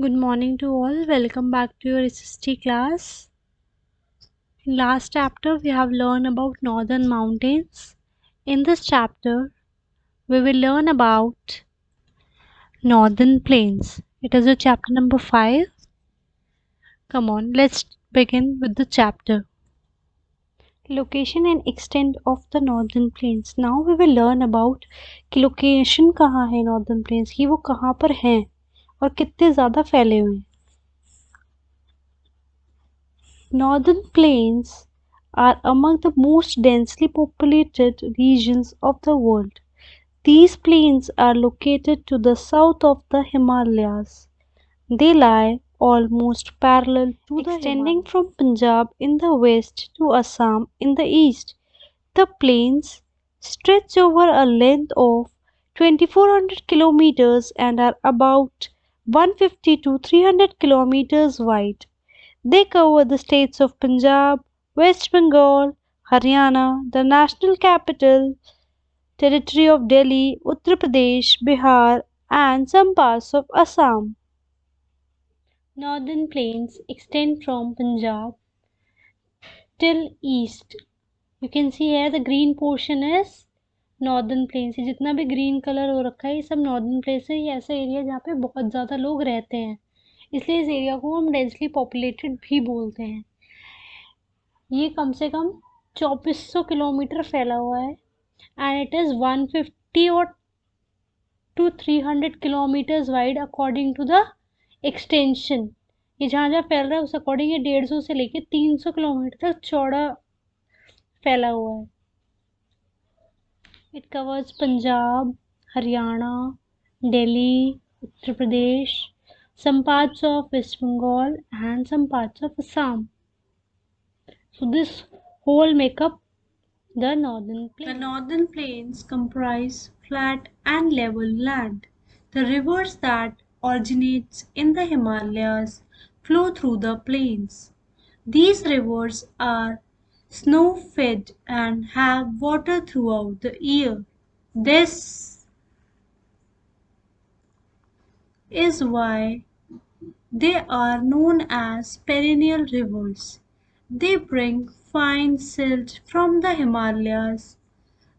Good morning to all. Welcome back to your SST class. In last chapter, we have learned about northern mountains. In this chapter, we will learn about northern plains. It is a chapter number 5. Come on, let's begin with the chapter. Location and extent of the northern plains. Now we will learn about कि location कहाँ है northern plains की, वो कहाँ पर हैं और कितने ज़्यादा फैले हुए हैं. Northern plains are among the most densely populated regions of the world. These plains are located to the south of the Himalayas. They lie almost parallel to the extending from Punjab in the west to Assam in the east. The plains stretch over a length of 2400 kilometers and are about 150 to 300 kilometers wide. They cover the states of Punjab, West Bengal, Haryana, the National Capital Territory of Delhi, Uttar Pradesh, Bihar, and some parts of Assam. Northern plains extend from Punjab till east. You can see here the green portion is northern plains. ये जितना भी green colour हो रखा है ये सब northern place है. ये ऐसा एरिया जहाँ पे बहुत ज़्यादा लोग रहते हैं, इसलिए इस एरिया को हम डेंसली पॉपुलेटेड भी बोलते हैं. ये कम से कम 2400 किलोमीटर फैला हुआ है एंड इट इज़ 150 और to 300 kilometres wide according to the extension. ये जहाँ जहाँ फैल रहा है उस अकॉर्डिंग ये 150 से लेके 300 किलोमीटर तक चौड़ा फैला हुआ है. It covers Punjab, Haryana, Delhi, Uttar Pradesh, some parts of West Bengal and some parts of Assam. So this whole make up the northern plains. The northern plains comprise flat and level land. The rivers that originate in the Himalayas flow through the plains. These rivers are snow-fed and have water throughout the year. This is why they are known as perennial rivers. They bring fine silt from the Himalayas.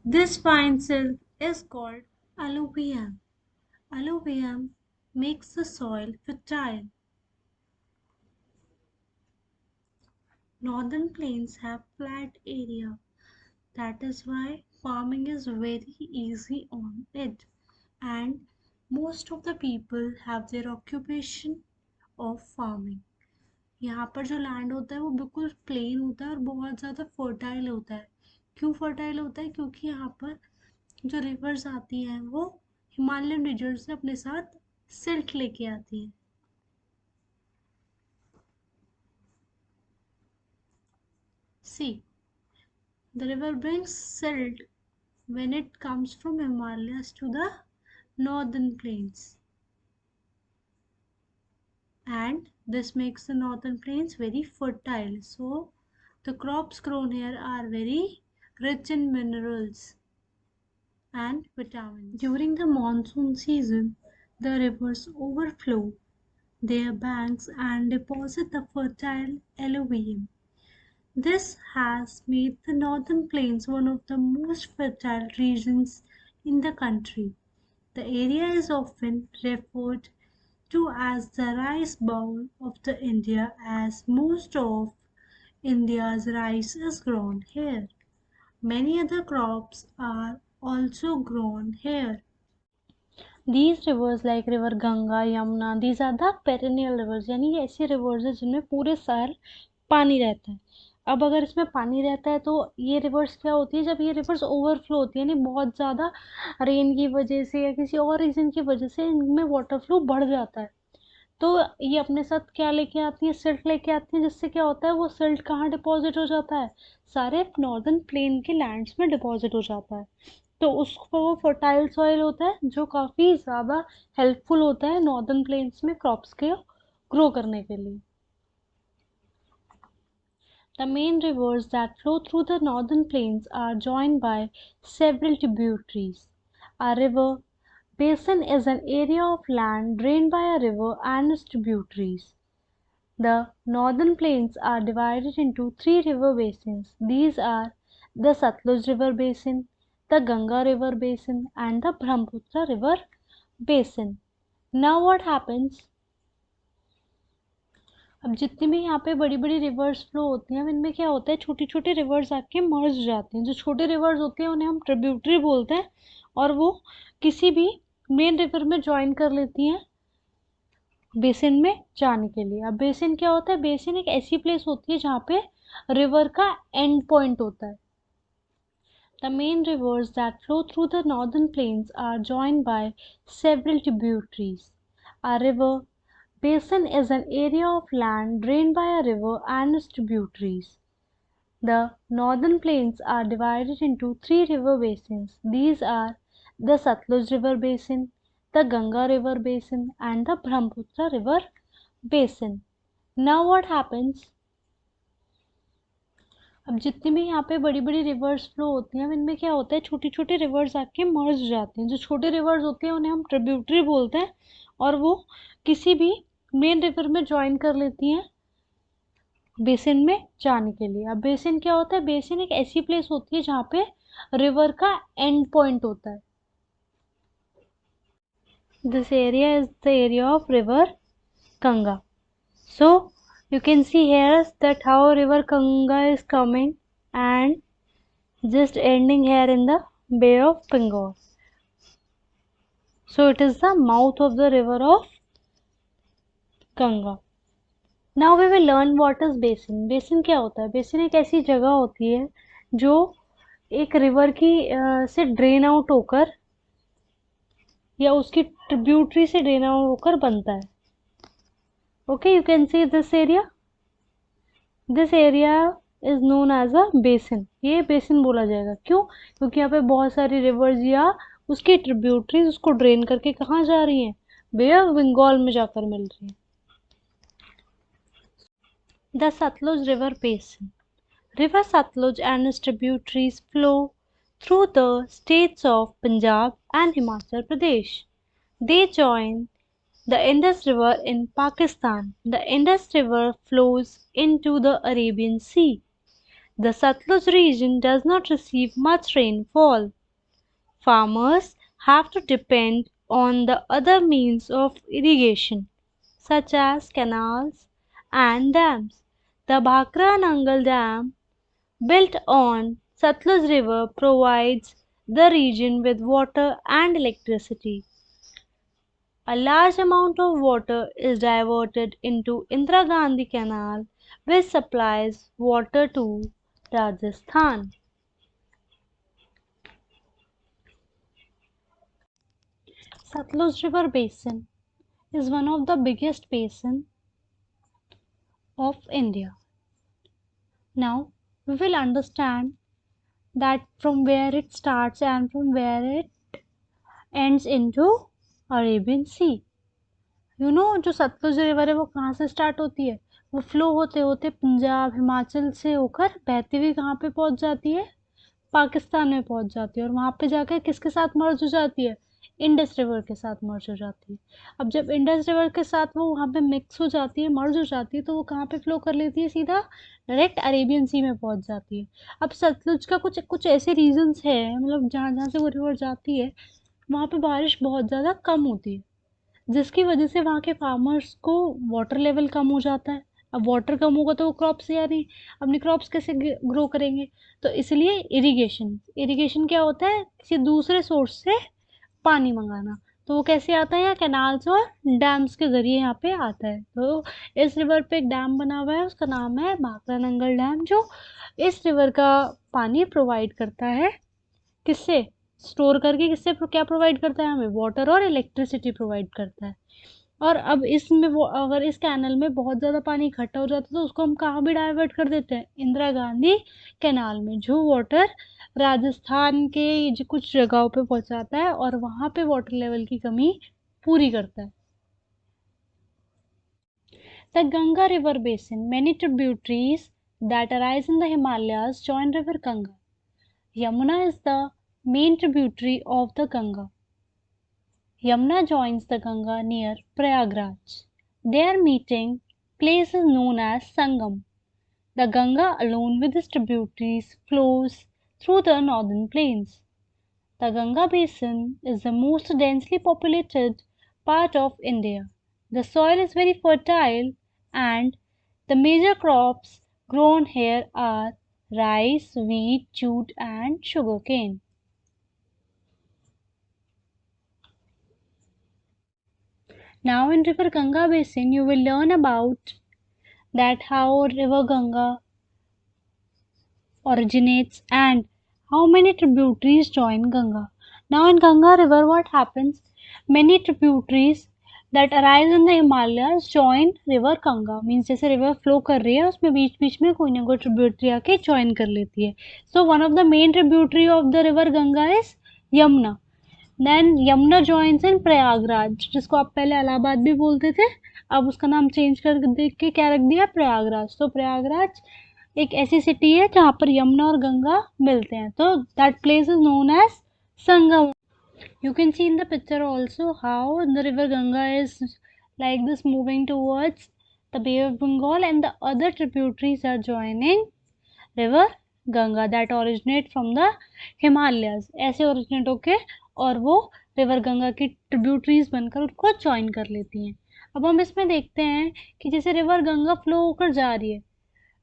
This fine silt is called alluvium. Alluvium makes the soil fertile. Northern plains have flat area. That is why farming is very easy on it. And most of the people have their occupation of farming. यहाँ पर जो land होता है वो बिल्कुल plane होता है और बहुत ज़्यादा फर्टाइल होता है. क्यों फर्टाइल होता है? क्योंकि यहाँ पर जो रिवर्स आती हैं वो हिमालयन रीजन से अपने साथ सिल्ट लेके आती हैं. See, the river brings silt when it comes from Himalayas to the northern plains. And this makes the northern plains very fertile. So the crops grown here are very rich in minerals and vitamins. During the monsoon season, the rivers overflow their banks and deposit the fertile alluvium. This has made the northern plains one of the most fertile regions in the country. The area is often referred to as the rice bowl of the India, as most of India's rice is grown here. Many other crops are also grown here. These rivers like river Ganga, Yamuna, these are the perennial rivers. यानी ये ऐसी rivers है जिनमें पूरे साल पानी रहता है. अब अगर इसमें पानी रहता है तो ये रिवर्स क्या होती है, जब ये रिवर्स ओवरफ्लो होती है यानी बहुत ज़्यादा रेन की वजह से या किसी और रीज़न की वजह से इनमें वाटर फ्लो बढ़ जाता है, तो ये अपने साथ क्या लेके आती है, सिल्ट लेके आती है. जिससे क्या होता है, वो सिल्ट कहाँ डिपॉजिट हो जाता है, सारे नॉर्दर्न प्लेन के लैंड्स में डिपॉजिट हो जाता है. तो उसको वो फर्टाइल सॉइल होता है जो काफ़ी ज़्यादा हेल्पफुल होता है नॉर्दर्न प्लेन्स में क्रॉप्स के ग्रो करने के लिए. The main rivers that flow through the northern plains are joined by several tributaries. A river Basin is an area of land drained by a river and its tributaries. The northern plains are divided into three river basins. These are the Satluj River Basin, the Ganga River Basin, and the Brahmaputra River Basin. Now what happens? अब जितनी भी यहाँ पे बड़ी बड़ी reverse flow होती हैं, इनमें क्या होता है, छोटी छोटी रिवर्स आके मर्ज हो जाती हैं. जो छोटे रिवर्स होते हैं उन्हें हम ट्रिब्यूटरी बोलते हैं, और वो किसी भी मेन रिवर में ज्वाइन कर लेती हैं बेसिन में जाने के लिए. अब बेसिन क्या होता है? बेसिन एक ऐसी प्लेस होती है जहाँ पे रिवर का एंड पॉइंट होता है. The main rivers that flow through the northern plains are joined by several tributaries. A river basin is an area of land drained by a river and its tributaries. The northern plains are divided into three river basins. These are the Satluj River Basin, the Ganga River Basin, and the Brahmaputra River Basin. Now what happens? अब जितनी भी यहाँ पे बड़ी बड़ी reverse flow होती हैं, इनमें क्या होता है, छोटी छोटी रिवर्स आके मर्ज हो जाती हैं. जो छोटे रिवर्स होते हैं उन्हें हम ट्रिब्यूटरी बोलते हैं, और वो किसी भी मेन रिवर में ज्वाइन कर लेती हैं बेसिन में जाने के लिए. अब बेसिन क्या होता है? बेसिन एक ऐसी प्लेस होती है जहाँ पे रिवर का एंड पॉइंट होता है. This area is the area of river Ganga. So you can see here that how river Ganga is coming and just ending here in the Bay of Bengal. So it is the mouth of the river of Ganga. Now we will learn what is basin. Basin क्या होता है? Basin एक ऐसी जगह होती है जो एक रिवर की से ड्रेन आउट होकर या उसकी ट्रिब्यूटरी से ड्रेन आउट होकर बनता है. Okay, you can see this area. This area is known as a basin. ये बेसिन बोला जाएगा. क्यों? क्योंकि यहाँ पे बहुत सारी रिवर्स या उसकी ट्रिब्यूटरीज उसको ड्रेन करके कहाँ जा रही हैं? बे ऑफ बंगाल में जाकर मिल रही हैं. The Satluj River Basin. River Satluj and its tributaries flow through the states of Punjab and Himachal Pradesh. They join the Indus River in Pakistan. The Indus River flows into the Arabian Sea. The Satluj region does not receive much rainfall. Farmers have to depend on the other means of irrigation, such as canals and dams. The Bhakra Nangal Dam, built on Satluj River, provides the region with water and electricity. A large amount of water is diverted into Indira Gandhi Canal, which supplies water to Rajasthan. Satluj River Basin is one of the biggest basins of India. Now we will understand that from where it starts and from where it ends into Arabian Sea. You know, जो Sutlej river है वो कहाँ से start होती है? वो flow होते होते पंजाब हिमाचल से होकर बहती हुई कहाँ पे पहुँच जाती है? पाकिस्तान में पहुँच जाती है, और वहाँ पे जाकर किसके साथ मर्ज हो जाती है? इंडस रिवर के साथ मर्ज हो जाती है. अब जब इंडस रिवर के साथ वो वहाँ पे मिक्स हो जाती है, मर्ज हो जाती है, तो वो कहाँ पे फ्लो कर लेती है? सीधा डायरेक्ट अरेबियन सी में पहुँच जाती है. अब सतलुज का कुछ कुछ ऐसे रीजंस है, मतलब जहाँ जहाँ से वो रिवर जाती है वहाँ पे बारिश बहुत ज़्यादा कम होती है, जिसकी वजह से वहाँ के फार्मर्स को वाटर लेवल कम हो जाता है. अब वाटर कम होगा तो वो क्रॉप्स यानी अपनी क्रॉप्स कैसे ग्रो करेंगे? तो इसलिए इरिगेशन. इरिगेशन क्या होता है? किसी दूसरे सोर्स से पानी मंगाना. तो वो कैसे आता है? या कैनाल्स और डैम्स के ज़रिए यहाँ पे आता है. तो इस रिवर पे एक डैम बना हुआ है, उसका नाम है भाखड़ा नंगल डैम, जो इस रिवर का पानी प्रोवाइड करता है. किससे स्टोर करके? किससे क्या प्रोवाइड करता है? हमें वाटर और इलेक्ट्रिसिटी प्रोवाइड करता है. और अब इसमें वो अगर इस कैनल में बहुत ज़्यादा पानी इकट्ठा हो जाता है तो उसको हम कहाँ भी डाइवर्ट कर देते हैं? इंदिरा गांधी कैनाल में, जो वाटर राजस्थान के कुछ जगहों पे पहुंचाता है और वहाँ पे वाटर लेवल की कमी पूरी करता है. The Ganga River Basin. Many tributaries that arise in the Himalayas join River Ganga. Yamuna is the main tributary of the Ganga. Yamuna joins the Ganga near Prayagraj. Their meeting place is known as Sangam. The Ganga, along with its tributaries, flows through the northern plains. The Ganga basin is the most densely populated part of India. The soil is very fertile and the major crops grown here are rice, wheat, jute and sugarcane. Now in river Ganga basin you will learn about that how river Ganga originates and how many tributaries join Ganga. Now in Ganga river what happens? Many tributaries that arise in the Himalayas join river Ganga. Means जैसे river flow कर रही है उसमें बीच बीच में कोई ना कोई tributary आके join कर लेती है. So one of the main tributary of the river Ganga is Yamuna. Then Yamuna joins in Prayagraj जिसको आप पहले इलाहाबाद भी बोलते थे, अब उसका नाम चेंज कर देख के क्या रख दिया प्रयागराज. तो प्रयागराज एक ऐसी सिटी है जहाँ पर यमुना और गंगा मिलते हैं, तो that place is known as Sangam. You can see in the picture also how the river Ganga is like this moving towards the Bay of Bengal and the other tributaries are joining river Ganga that originate from the Himalayas. ऐसे originate होके और वो river Ganga की tributaries बनकर उसको join कर लेती हैं. अब हम इसमें देखते हैं कि जैसे river Ganga flow होकर जा रही है,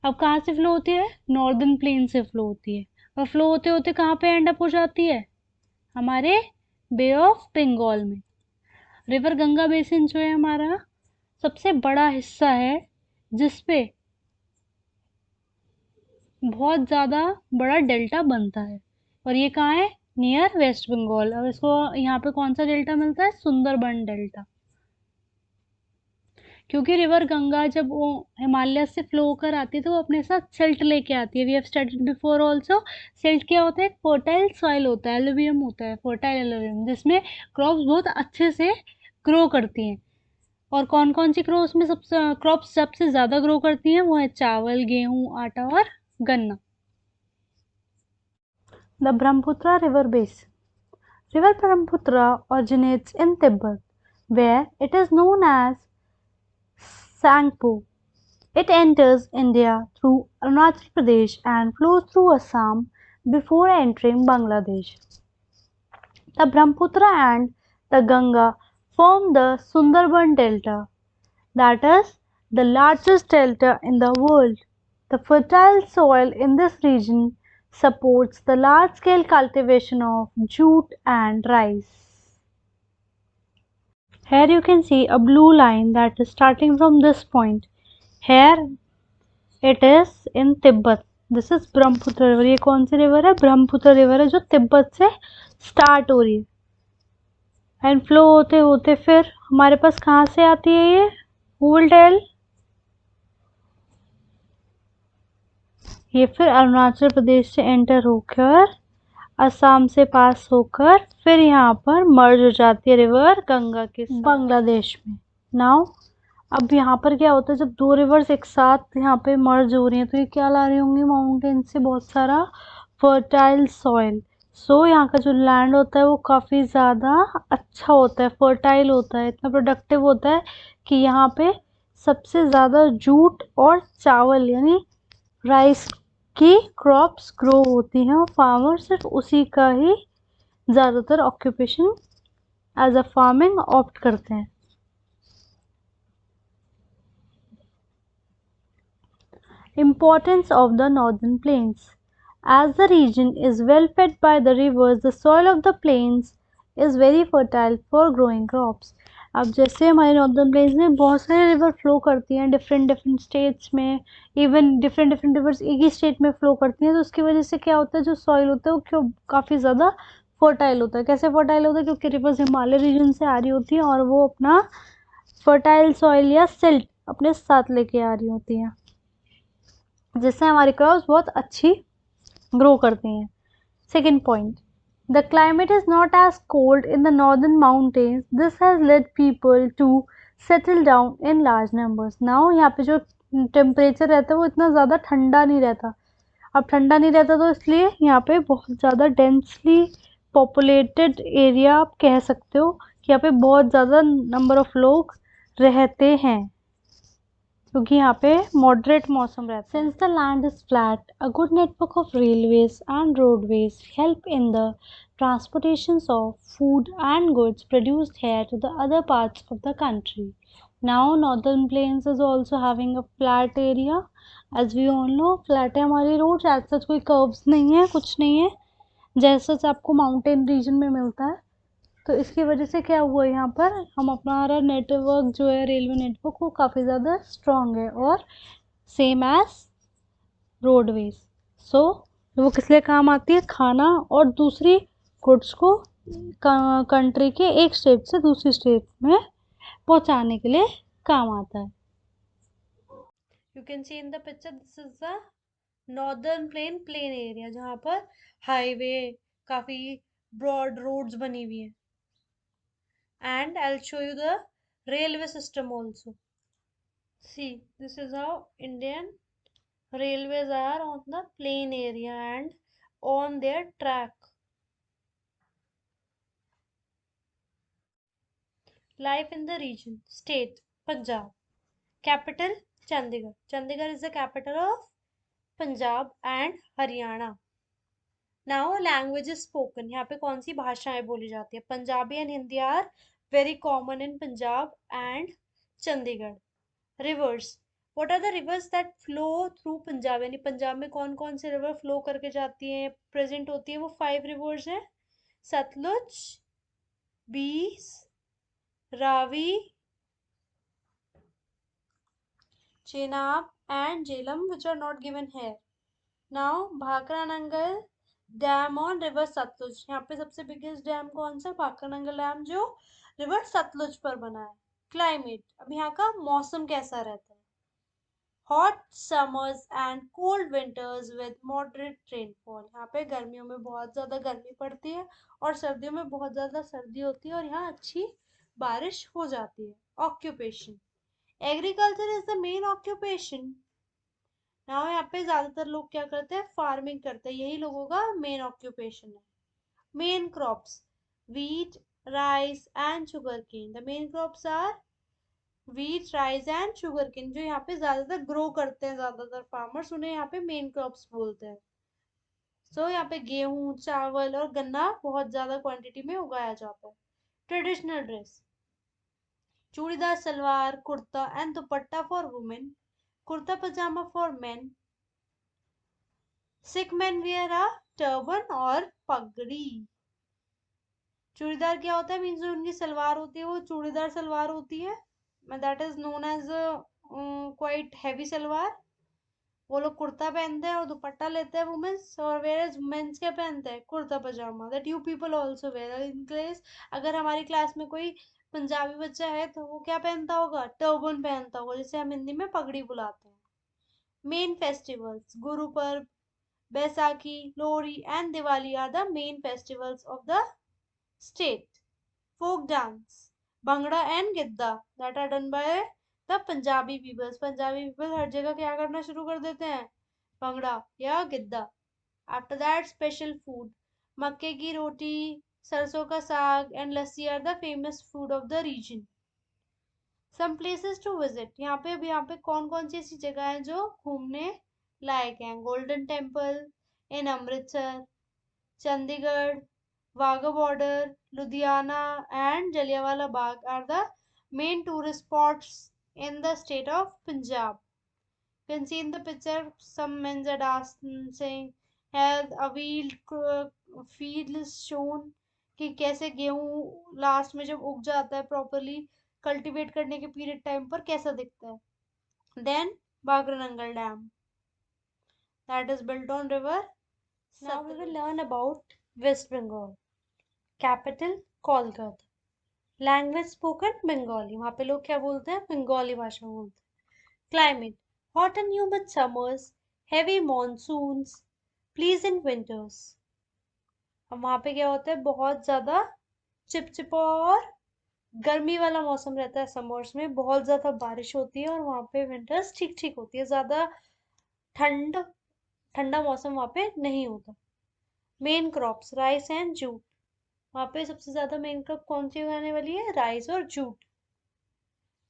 अब कहाँ से फ्लो होती है? नॉर्दर्न प्लेन से फ्लो होती है और फ्लो होते होते कहाँ पे एंड अप हो जाती है? हमारे बे ऑफ बंगाल में. रिवर गंगा बेसिन जो है हमारा सबसे बड़ा हिस्सा है जिसपे बहुत ज़्यादा बड़ा डेल्टा बनता है और ये कहाँ है? नियर वेस्ट बंगाल. अब इसको यहाँ पे कौन सा डेल्टा मिलता है? सुंदरबन डेल्टा. क्योंकि रिवर गंगा जब वो हिमालय से फ्लो होकर आती है तो वो अपने साथ सिल्ट लेके आती है. We have studied before also. Silt क्या होता है? फर्टाइल सॉइल होता है, एलुवियम होता है, फर्टाइल एलुवियम जिसमें क्रॉप्स बहुत अच्छे से ग्रो करती हैं. और कौन कौन सी क्रॉप्स में क्रॉप्स सबसे ज़्यादा ग्रो करती हैं? वो है चावल, गेहूँ, आटा और गन्ना. The Brahmaputra river basin. River Brahmaputra originates in Tibet, where it is known as Sangpo. It enters India through Arunachal Pradesh and flows through Assam before entering Bangladesh. The Brahmaputra and the Ganga form the Sundarban Delta, that is the largest delta in the world. The fertile soil in this region supports the large-scale cultivation of jute and rice. Here you can see a blue line that is starting from this point. Here it is in Tibet. This is Brahmaputra river. ये कौन सी river है? Brahmaputra river है जो तिब्बत से start हो रही है and flow होते होते फिर हमारे पास कहाँ से आती है ये? Who will tell? ये फिर अरुणाचल प्रदेश से एंटर होकर असम से पास होकर फिर यहाँ पर मर्ज हो जाती है रिवर गंगा के साथ बांग्लादेश में. नाउ अब यहाँ पर क्या होता है जब दो रिवर्स एक साथ यहाँ पे मर्ज हो रही हैं तो ये क्या ला रही होंगी? माउंटेन से बहुत सारा फर्टाइल सॉइल. सो यहाँ का जो लैंड होता है वो काफ़ी ज़्यादा अच्छा होता है, फर्टाइल होता है, इतना प्रोडक्टिव होता है कि यहाँ पे सबसे ज़्यादा जूट और चावल यानी राइस की क्रॉप्स ग्रो होती हैं और फार्मर सिर्फ उसी का ही ज़्यादातर occupation as a farming opt करते हैं. Importance of the northern plains. As the region is well fed by the rivers, the soil of the plains is very fertile for growing crops. अब जैसे हमारे नॉर्दर्न प्लेन्स में बहुत सारे river flow करती हैं डिफरेंट डिफरेंट स्टेट्स में, even different different reverse एक ही स्टेट में फ्लो करती हैं, तो उसकी वजह से क्या होता है जो सॉइल होता है वो क्यों काफ़ी ज़्यादा फर्टाइल होता है. कैसे फर्टाइल होता है? क्योंकि रिवर्स हिमालय रीजन से आ रही होती हैं और वो अपना फर्टाइल सॉइल या सिल्ट अपने साथ लेके आ रही होती हैं जिससे हमारी क्रॉप्स बहुत अच्छी ग्रो करती हैं. Second point, the climate is not as cold in the northern mountains. This has led people to settle down in large numbers. Now यहाँ पे जो टेम्परेचर रहता है वो इतना ज़्यादा ठंडा नहीं रहता. अब ठंडा नहीं रहता तो इसलिए यहाँ पे बहुत ज़्यादा डेंसली पॉपुलेटेड एरिया आप कह सकते हो कि यहाँ पे बहुत ज़्यादा नंबर ऑफ लोग रहते हैं क्योंकि यहाँ पे मॉडरेट मौसम रहता है। Since the land is flat, a good network of railways and roadways help in the transportations of food and goods produced here to the other parts of the country. Now northern plains is also having a flat area. As we all know, flat है हमारी road, as such कोई curves नहीं है, कुछ नहीं है, जैसा आपको माउंटेन रीजन में मिलता है। तो इसकी वजह से क्या हुआ, यहाँ पर हम हमारा नेटवर्क जो है रेलवे नेटवर्क वो काफ़ी ज़्यादा स्ट्रॉन्ग है और सेम एज रोडवेज। सो वो किस लिए काम आती है, खाना और दूसरी गुड्स को कंट्री के एक स्टेट से दूसरी स्टेट में पहुंचाने के लिए काम आता है। You can see in the picture, this is the northern plain area जहाँ पर हाईवे, काफी ब्रॉड रोड्स बनी हुई है। And I'll show you the railway system also. See, this is how Indian railways are on the plain area and on their track. Life in the region. State, Punjab. Capital, Chandigarh. Chandigarh is the capital of Punjab and Haryana. Now language is spoken. यहाँ पे कौन सी भाषाएं बोली जाती है? Punjabi and Hindi are very common in Punjab and Chandigarh. Rivers. What are the rivers that flow through Punjab? यानी पंजाब में कौन कौन से रिवर फ्लो करके जाती हैं, प्रेजेंट होती है? वो 5 रिवर्स हैं: Sutlej, Beas, Ravi, Chenab and Jhelum, which are not given here. Now Bhakra Nangal dam on river Sutlej. यहाँ पे सबसे बिगेस्ट डैम कौन सा? भाखरा नंगल डैम जो रिवर सतलुज पर बना है। क्लाइमेट, अब यहाँ का मौसम कैसा रहता है? Hot summers and cold winters with moderate rainfall. यहाँ पे गर्मियों में बहुत ज़्यादा गर्मी पड़ती है और सर्दियों में बहुत ज़्यादा सर्दी होती है और यहाँ अच्छी बारिश हो जाती है। Occupation, agriculture is the main occupation. यहाँ पे ज़्यादातर लोग क्या करते हैं? फार्मिंग करते हैं, यही लोगों का मेन ऑक्यूपेशन है। Main crops, wheat, rice and sugarcane. The main crops are wheat, rice and sugarcane, जो यहाँ पे ज्यादातर ग्रो करते हैं ज्यादातर फार्मर्स, उन्हें यहाँ पे मेन क्रॉप्स बोलते हैं। सो यहाँ पे गेहूं, चावल और गन्ना बहुत ज्यादा क्वांटिटी में उगाया जाता है। Traditional dress, churidar salwar, kurta and dupatta for women, kurta pyjama for men. Sikh man wear a turban और पगड़ी। चूड़ीदार क्या होता है? मीन्स जो उनकी सलवार होती है वो चूड़ीदार सलवार होती है, that is known as quite heavy salwar. वो लोग कुर्ता पहनते हैं और दुपट्टा लेते हैं वुमेन्स, और वेयर मेंस क्या पहनते हैं? Kurta pyjama. That you people also wear in case अगर हमारी क्लास में कोई पंजाबी बच्चा है तो वो क्या पहनता होगा? टर्बन पहनता होगा, जिसे हम हिंदी में पगड़ी बुलाते हैं। Main festivals, Guru Parv, Baisakhi, Lohri and Diwali are the main festivals of the state. Folk dance, Bhangra and Gidda, that are done by the Punjabi peoples. Punjabi people हर जगह क्या करना शुरू कर देते हैं? भंगड़ा या Giddha. After that, special food, मक्के की रोटी, सरसों का साग and lassi are the famous food of the region. Some places to visit. यहाँ पे कौन कौन सी ऐसी जगह है जो घूमने लायक हैं? Golden temple in Amritsar, Chandigarh, Wagah border, Ludhiana and Jallianwala Bagh are the main tourist spots in the state of Punjab. You can see in the picture some men are dancing, has a field is shown कि कैसे गेहूं last में जब उग जाता है properly cultivate करने के पीरियड टाइम पर कैसा दिखता है। Then Bhakra Nangal dam that is built on river. Now we will learn about West Bengal. Capital Kolkata. Language spoken Bengali, वहां पे लोग क्या बोलते हैं? बंगाली भाषा बोलते हैं। Climate, hot and humid summers, heavy monsoons, pleasant winters. अब वहां पे क्या होता है? बहुत ज्यादा चिपचिपा और गर्मी वाला मौसम रहता है। समर्स में बहुत ज्यादा बारिश होती है और वहां पे विंटर्स ठीक ठीक होती है, ज्यादा ठंड ठंडा मौसम वहां पे नहीं होता। Main crops, rice and jute. वहाँ पे सबसे ज्यादा मेन क्रॉप कौन सी उगाने वाली है? राइस और जूट,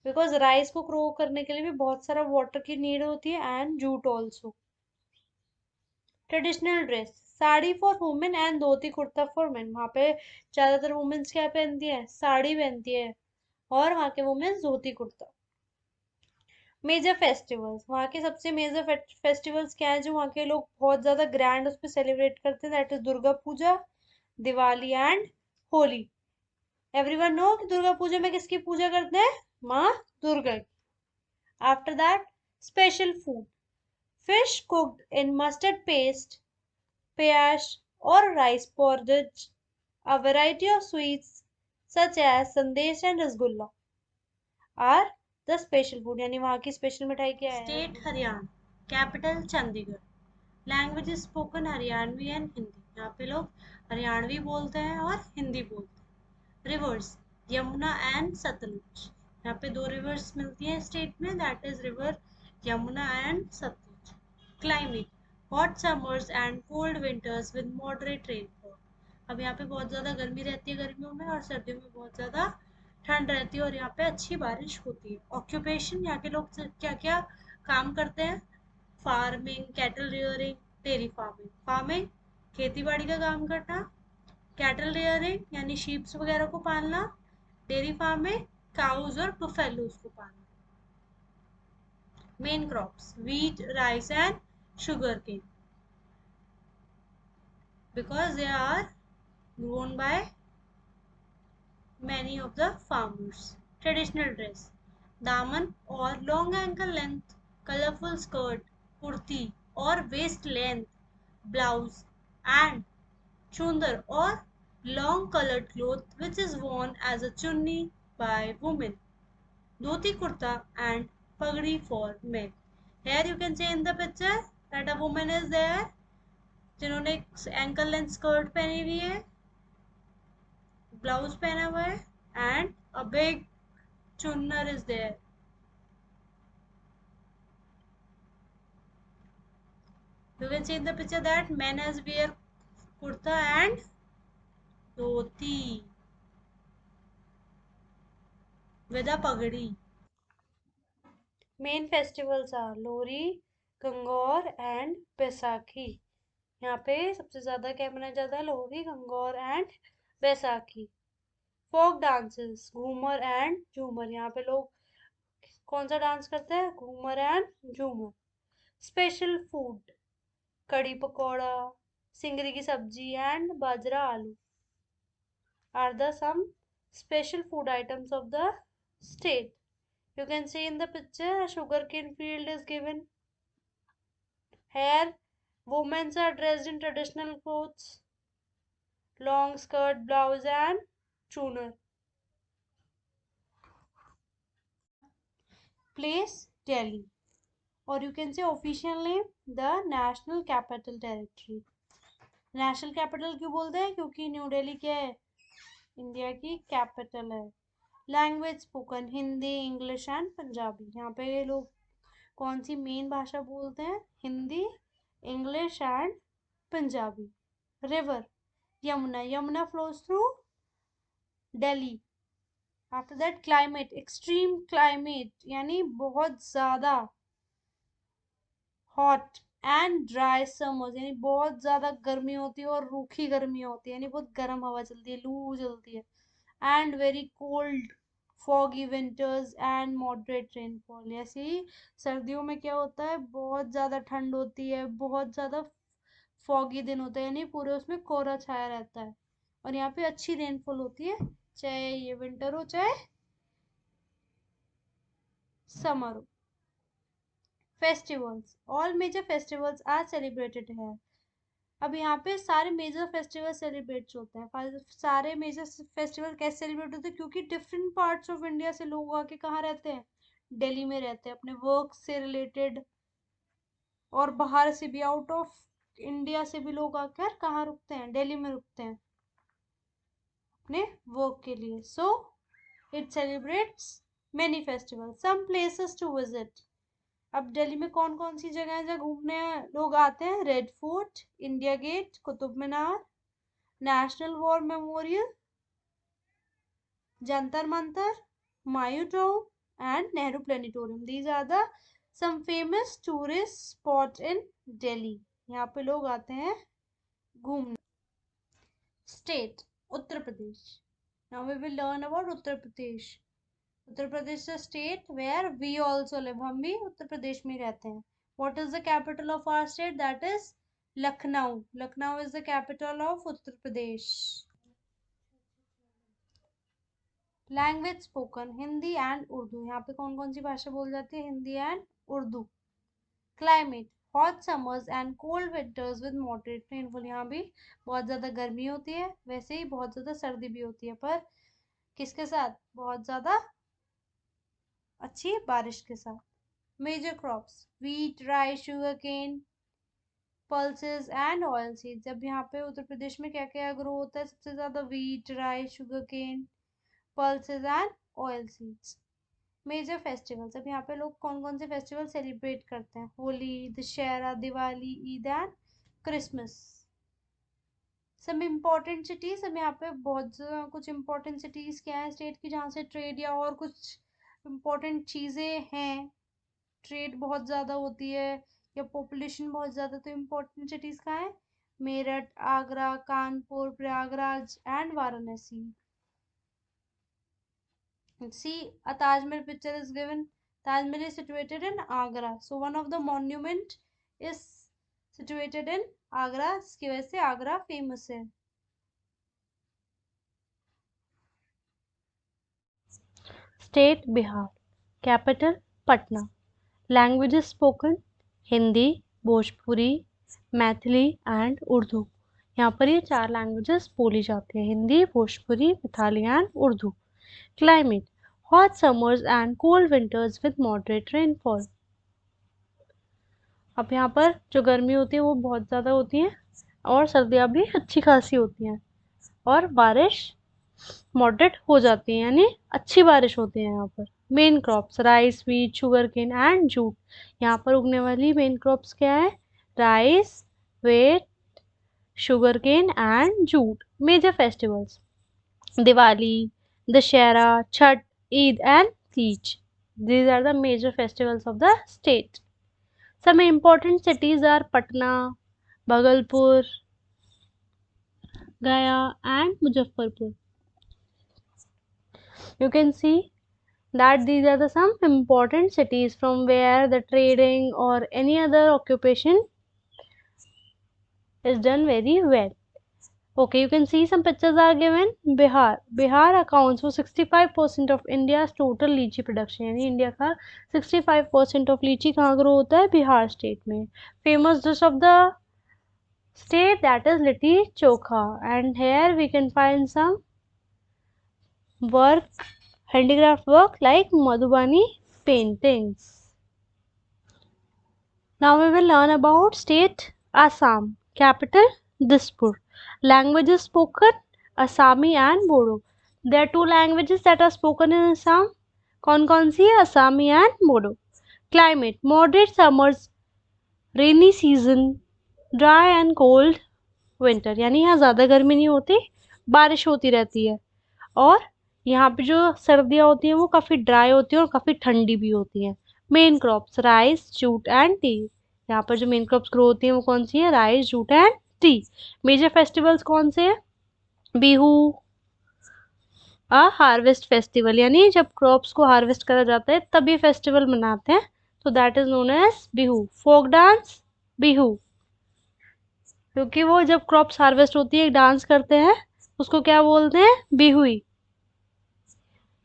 बिकॉज राइस को ग्रो करने के लिए भी बहुत सारा वाटर की नीड होती है, and jute also. Traditional dress, sari for women and dhoti kurta for main. वहाँ पे ज्यादातर वुमेन्स क्या पहनती है? साड़ी पहनती है, और वहाँ के women's dhoti kurta. Major festivals, वहाँ के सबसे मेजर फेस्टिवल्स क्या है जो वहाँ के लोग बहुत ज्यादा ग्रैंड उस पर सेलिब्रेट करते हैं? That is Durga Puja, Diwali and Holi. Everyone know कि दुर्गा पूजा में किसकी पूजा करते हैं? माँ दुर्गा की। After that, special food, fish cooked in mustard paste, payash, or rice porridge. A variety of sweets such as sandesh and rasgulla are the special food. यानी वहाँ की स्पेशल मिठाई क्या है? State Haryana, capital Chandigarh, language spoken Haryanvi and Hindi. यहाँ पे लोग हरियाणवी बोलते हैं और हिंदी बोलते हैं। Rivers, Yamuna and Sutlej. यहाँ पे दो रिवर्स मिलती हैं स्टेट में, that is river Yamuna and Sutlej. Climate, hot summers and cold winters with moderate rainfall. अब यहाँ पे बहुत ज़्यादा गर्मी रहती है गर्मियों में, और सर्दियों में बहुत ज़्यादा ठंड रहती है, और यहाँ पे अच्छी बारिश होती है। ऑक्यूपेशन, यहाँ के लोग क्या क्या काम करते हैं? Farming, cattle rearing, dairy farming. Farming, खेती बाड़ी का काम करना। कैटल रियरिंग यानी शीप्स वगैरह को पालना। डेयरी फार्मिंग, काउज और बुफेलोज को पालना। Main crops, wheat, rice and sugarcane, because they are grown by many of the farmers. Traditional dress, daman or long ankle length, colorful skirt, kurti or waist length, blouse, and chundar or long colored cloth which is worn as a chunni by women. Dhoti kurta and pagdi for men. Here you can see in the picture that a woman is there जिन्होंने ankle length skirt पहनी हुई है, blouse पहना हुआ है, and a big chunnar is there. You can see in the picture that men has wear kurta and dhoti with a pagdi. Main festivals are Lohri, Gangaur and Baisakhi. यहाँ पे सबसे ज्यादा क्या मनाया जाता है? Lohri, Gangaur and Baisakhi. Folk dances, Ghoomar and Jhoomar. यहाँ पे लोग कौन सा डांस करते हैं? Ghoomar and Jhoomar. Special food, kadhi pakora, सिंगरी की सब्जी एंड बाजरा आलू are the some special food items of the state. You can see in the picture a sugarcane field is given. Here women are dressed in traditional clothes, long skirt, blouse and chunar. Place, Delhi, or you can say official name the National Capital Territory. National capital क्यों बोलते हैं? क्योंकि new Delhi क्या है? India की capital है। Language spoken, Hindi, English and Punjabi. यहाँ पे ये लोग कौन सी मेन भाषा बोलते हैं? Hindi, English and Punjabi. River, Yamuna, Yamuna flows through Delhi. After that, climate, extreme climate यानी बहुत ज्यादा हॉट एंड ड्राई समर्स, यानी बहुत ज्यादा गर्मी होती है और रूखी गर्मी होती है, यानी बहुत गर्म हवा चलती है, लू चलती है। And very cold foggy winters and moderate rainfall. ऐसे ही सर्दियों में क्या होता है? बहुत ज़्यादा ठंड होती है, बहुत ज़्यादा फॉगी दिन होता है, यानी पूरे उसमें कोहरा छाया रहता है, और यहाँ पे अच्छी रेनफॉल होती है, चाहे ये विंटर हो चाहे समर हो। Festivals, all major festivals are celebrated है। अब यहाँ पे सारे मेजर फेस्टिवल सेलिब्रेट होते हैं। सारे मेजर फेस्टिवल कैसे सेलिब्रेट होते हैं? क्योंकि डिफरेंट पार्ट्स ऑफ इंडिया से लोग आके कहाँ रहते हैं? दिल्ली में रहते हैं, अपने वर्क से रिलेटेड, और बाहर से भी, आउट ऑफ इंडिया से भी लोग आकर कहाँ रुकते हैं? दिल्ली में रुकते हैं अपने वर्क के लिए। So it celebrates many festival. Some places to visit, अब दिल्ली में कौन कौन सी जगह है जहाँ घूमने लोग आते हैं? Red Fort, India Gate, Qutub Minar, National War Memorial, Jantar Mantar, Mayu Town, and Nehru Planetarium. These are the some famous tourist spot in Delhi. यहाँ पे लोग आते हैं घूमने. State Uttar Pradesh. Now we will learn about Uttar Pradesh. Uttar Pradesh is state where we also live. हम भी उत्तर प्रदेश में रहते हैं. What is the capital of our state? That is Lucknow. Lucknow is the capital of Uttar Pradesh. Language spoken Hindi and Urdu. यहाँ पे कौन कौन सी भाषा बोल जाती है? Hindi and Urdu. Climate hot summers and cold winters with moderate rainfall. यहाँ भी बहुत ज़्यादा गर्मी होती है, वैसे ही बहुत ज़्यादा सर्दी भी होती है, पर किसके साथ? बहुत ज़्यादा अच्छी बारिश के साथ. Major crops wheat, rice, sugar cane, pulses and oil seeds. जब यहाँ पे उत्तर प्रदेश में क्या क्या ग्रो होता है? सबसे ज़्यादा wheat, rice, sugar cane, pulses and oil seeds. Major festivals. अब यहाँ पे लोग कौन कौन से फेस्टिवल सेलिब्रेट करते हैं? Holi, Dussehra, Diwali, Eid and Christmas. सब इम्पोर्टेंट सिटीज. अब यहाँ पे बहुत कुछ इम्पोर्टेंट सिटीज क्या है स्टेट की, जहाँ से ट्रेड या और कुछ इम्पोर्टेंट चीज़ें हैं, ट्रेड बहुत ज़्यादा होती है या पॉपुलेशन बहुत ज़्यादा. तो इम्पोर्टेंट सिटीज कहाँ है? Meerut, Agra, Kanpur, Prayagraj and Varanasi. See, a Taj Mahal picture is given. Taj Mahal is situated in Agra. So one of the monument is situated in Agra. इसकी वजह से आगरा फेमस है. State Bihar. Capital Patna. Languages spoken Hindi, Bhojpuri, Maithili and Urdu. यहाँ पर ये 4 languages बोली जाती हैं: Hindi, Bhojpuri, Maithili and Urdu. Climate hot summers and cold winters with moderate rainfall. अब यहाँ पर जो गर्मी होती है वो बहुत ज़्यादा होती है और सर्दियाँ भी अच्छी खासी होती हैं और बारिश मॉडरेट हो जाती है, यानी अच्छी बारिश होती है यहाँ पर. Main crops rice, wheat, sugar cane and jute. यहाँ पर उगने वाली मेन क्रॉप्स क्या है? Rice, wheat, sugar cane and jute. Major festivals Diwali, Dussehra, Chhath, Eid and Teej. These are the major festivals of the state. Some important cities are Patna, Bhagalpur, Gaya and Muzaffarpur. You can see that these are the some important cities from where the trading or any other occupation is done very well. Okay, you can see some pictures are given. Bihar. Bihar accounts for 65% of India's total lychee production. यानी India का 65% of लीची कहाँ grow होता है? Bihar state में. Famous dish of the state, that is litti chokha. And here we can find some work, handicraft work like Madhubani paintings. Now we will learn about state Assam. Capital Dispur. Languages spoken Assami and Bodo. There are 2 languages that are spoken in Assam. कौन सी है? Assami and Bodo. Climate moderate summers, rainy season, dry and cold winter. यानी यहाँ ज़्यादा गर्मी नहीं होती, बारिश होती रहती है. और यहाँ पे जो सर्दियाँ होती हैं वो काफ़ी ड्राई होती हैं और काफ़ी ठंडी भी होती हैं. Main crops rice, jute and T. यहाँ पर जो मेन क्रॉप्स ग्रो होती हैं वो कौन सी है? Rice, jute and tea. Major festivals कौन से हैं? बिहू, हार्वेस्ट फेस्टिवल, यानी जब क्रॉप्स को हार्वेस्ट करा जाता है तब ये फेस्टिवल मनाते हैं, तो that is known as Bihu. Folk dance Bihu, क्योंकि वो जब क्रॉप्स हार्वेस्ट होती है डांस करते हैं, उसको क्या बोलते हैं? बिहुई.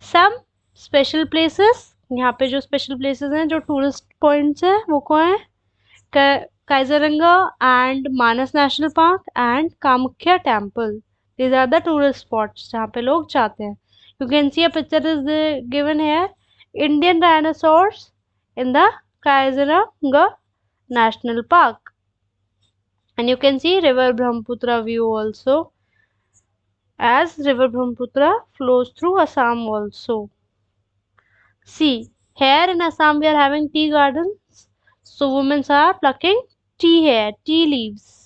Some special places. यहाँ पे जो स्पेशल प्लेसेस हैं, जो टूरिस्ट पॉइंट्स हैं, वो कौन है? Kaziranga and Manas national park and Kamakhya temple. These are the tourist spots जहाँ पे लोग जाते हैं. You can see a picture is given here. Indian dinosaurs in the Kaziranga National Park. And you can see river Brahmaputra view also, as river Brahmaputra flows through Assam also. See, here in Assam we are having tea gardens. So women are plucking tea here, tea leaves.